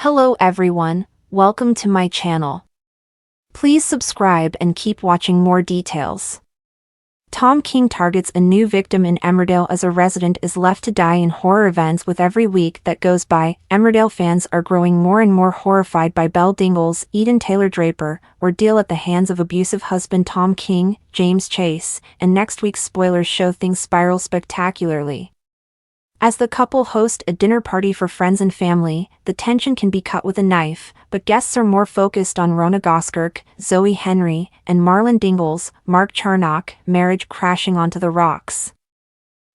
Hello everyone, welcome to my channel. Please subscribe and keep watching more details. Tom King targets a new victim in Emmerdale as a resident is left to die in horror events with every week that goes by. Emmerdale fans are growing more and more horrified by Belle Dingle's Eden Taylor Draper ordeal at the hands of abusive husband Tom King, James Chase, and next week's spoilers show things spiral spectacularly. As the couple host a dinner party for friends and family, the tension can be cut with a knife, but guests are more focused on Rona Goskirk, Zoe Henry, and Marlon Dingle's Mark Charnock marriage crashing onto the rocks.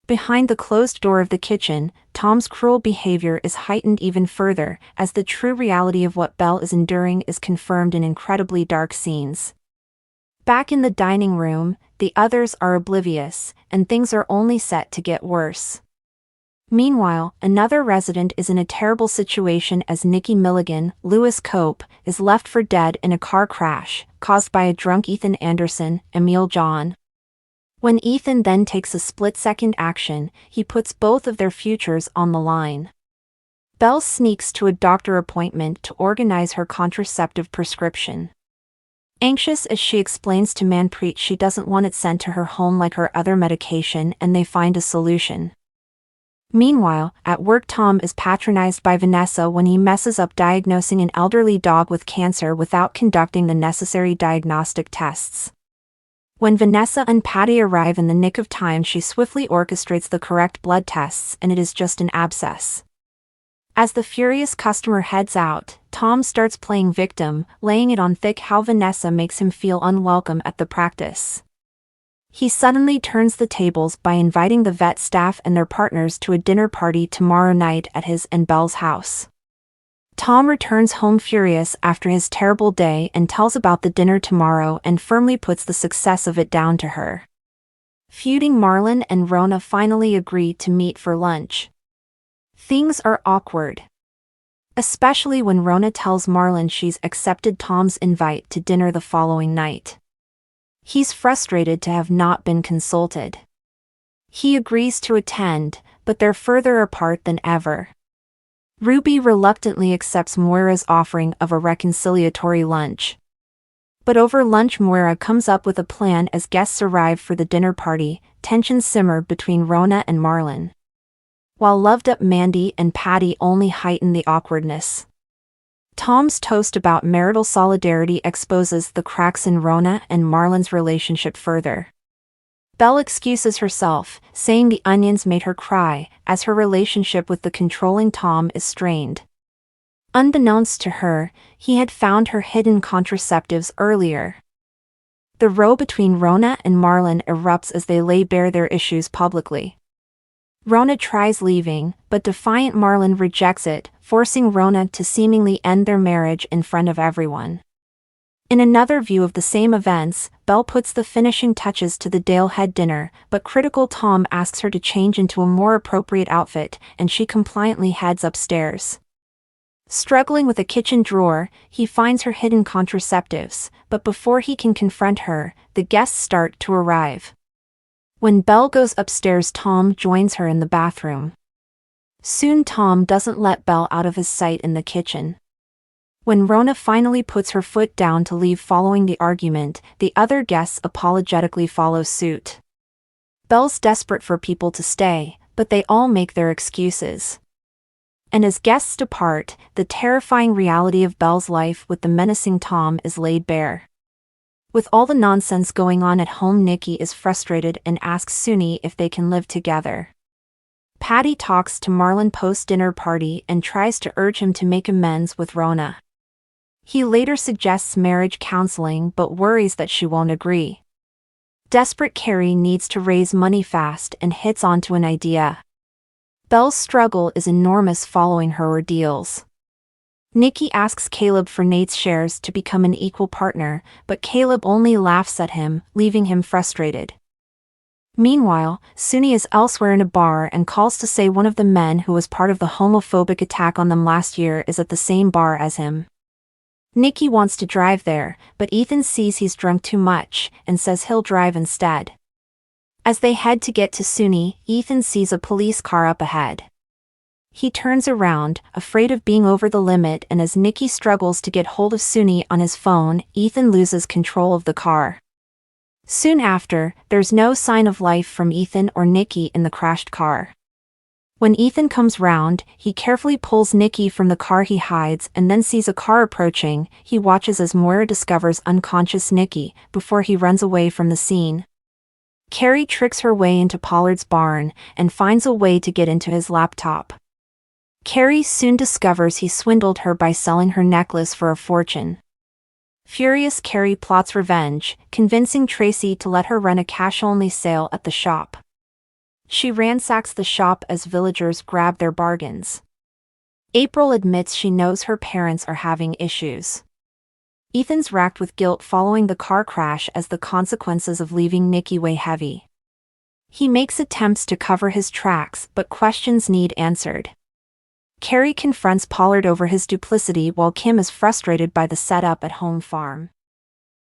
Behind the closed door of the kitchen, Tom's cruel behavior is heightened even further, as the true reality of what Belle is enduring is confirmed in incredibly dark scenes. Back in the dining room, the others are oblivious, and things are only set to get worse. Meanwhile, another resident is in a terrible situation as Nikki Milligan, Lewis Cope, is left for dead in a car crash, caused by a drunk Ethan Anderson, Emil John. When Ethan then takes a split-second action, he puts both of their futures on the line. Belle sneaks to a doctor appointment to organize her contraceptive prescription. Anxious as she explains to Manpreet she doesn't want it sent to her home like her other medication, and they find a solution. Meanwhile, at work Tom is patronized by Vanessa when he messes up diagnosing an elderly dog with cancer without conducting the necessary diagnostic tests. When Vanessa and Patty arrive in the nick of time, she swiftly orchestrates the correct blood tests and it is just an abscess. As the furious customer heads out, Tom starts playing victim, laying it on thick how Vanessa makes him feel unwelcome at the practice. He suddenly turns the tables by inviting the vet staff and their partners to a dinner party tomorrow night at his and Belle's house. Tom returns home furious after his terrible day and tells about the dinner tomorrow and firmly puts the success of it down to her. Feuding Marlon and Rona finally agree to meet for lunch. Things are awkward. Especially when Rona tells Marlon she's accepted Tom's invite to dinner the following night. He's frustrated to have not been consulted. He agrees to attend, but they're further apart than ever. Ruby reluctantly accepts Moira's offering of a reconciliatory lunch. But over lunch Moira comes up with a plan as guests arrive for the dinner party. Tensions simmer between Rona and Marlon, while loved-up Mandy and Patty only heighten the awkwardness. Tom's toast about marital solidarity exposes the cracks in Rona and Marlon's relationship further. Belle excuses herself, saying the onions made her cry, as her relationship with the controlling Tom is strained. Unbeknownst to her, he had found her hidden contraceptives earlier. The row between Rona and Marlon erupts as they lay bare their issues publicly. Rona tries leaving, but defiant Marlon rejects it, forcing Rona to seemingly end their marriage in front of everyone. In another view of the same events, Belle puts the finishing touches to the Dalehead dinner, but critical Tom asks her to change into a more appropriate outfit, and she compliantly heads upstairs. Struggling with a kitchen drawer, he finds her hidden contraceptives, but before he can confront her, the guests start to arrive. When Belle goes upstairs, Tom joins her in the bathroom. Soon Tom doesn't let Belle out of his sight in the kitchen. When Rona finally puts her foot down to leave following the argument, the other guests apologetically follow suit. Belle's desperate for people to stay, but they all make their excuses. And as guests depart, the terrifying reality of Belle's life with the menacing Tom is laid bare. With all the nonsense going on at home, Nikki is frustrated and asks Suni if they can live together. Patty talks to Marlon post-dinner party and tries to urge him to make amends with Rona. He later suggests marriage counseling but worries that she won't agree. Desperate Carrie needs to raise money fast and hits onto an idea. Belle's struggle is enormous following her ordeals. Nikki asks Caleb for Nate's shares to become an equal partner, but Caleb only laughs at him, leaving him frustrated. Meanwhile, Suni is elsewhere in a bar and calls to say one of the men who was part of the homophobic attack on them last year is at the same bar as him. Nikki wants to drive there, but Ethan sees he's drunk too much and says he'll drive instead. As they head to get to Suni, Ethan sees a police car up ahead. He turns around, afraid of being over the limit, and as Nikki struggles to get hold of Suni on his phone, Ethan loses control of the car. Soon after, there's no sign of life from Ethan or Nikki in the crashed car. When Ethan comes round, he carefully pulls Nikki from the car. He hides and then sees a car approaching. He watches as Moira discovers unconscious Nikki before he runs away from the scene. Carrie tricks her way into Pollard's barn and finds a way to get into his laptop. Carrie soon discovers he swindled her by selling her necklace for a fortune. Furious, Carrie plots revenge, convincing Tracy to let her run a cash-only sale at the shop. She ransacks the shop as villagers grab their bargains. April admits she knows her parents are having issues. Ethan's racked with guilt following the car crash as the consequences of leaving Nikki weigh heavy. He makes attempts to cover his tracks, but questions need answered. Carrie confronts Pollard over his duplicity while Kim is frustrated by the setup at home farm.